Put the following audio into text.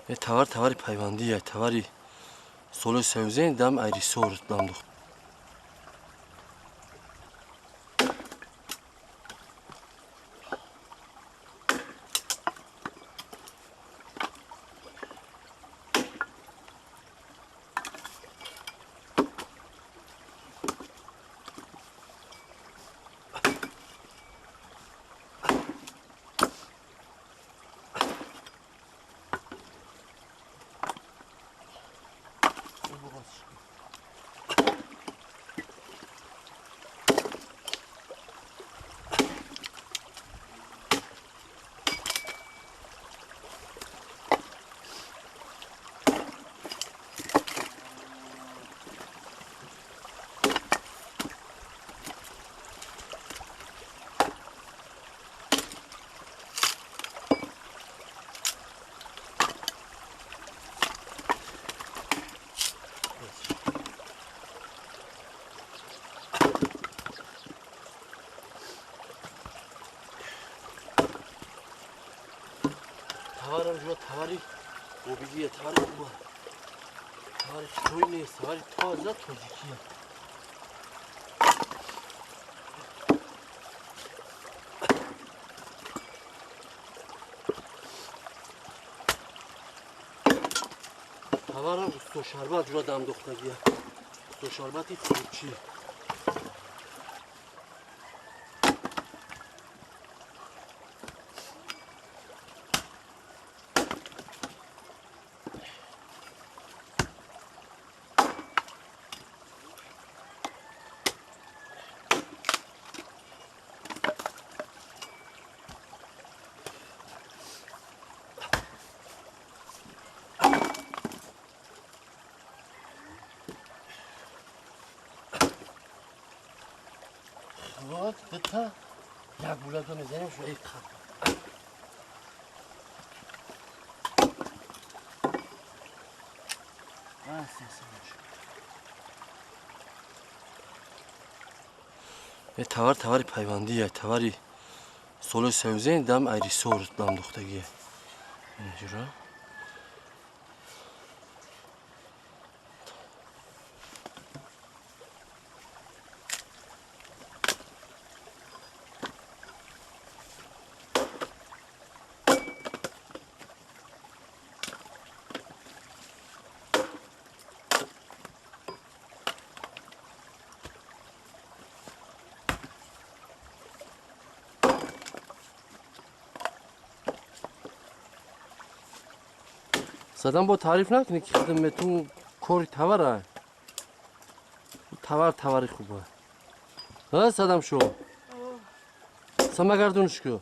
یه تاوری پیوندیه تاوری سولو سوزین دم ایری سورت دم دو تاورم جو تاوری گوبیگیه تاوری خوبه تاوری شوی نیست تاوری تازه تازگیه تاورم استو شربت جو دم دختگیه استو شربتی خوبچی خلاص بتا یک بولاد رو میزنیم شو ایک خب یه تاوری پیوندیه تاوری سولو سوزین دم ایری سورت دم دختگیه اینجورا صدام با تعریف نکنی که خدمتون کوری تاوره تاوری خوبه ها صدام شو سمگردونش کو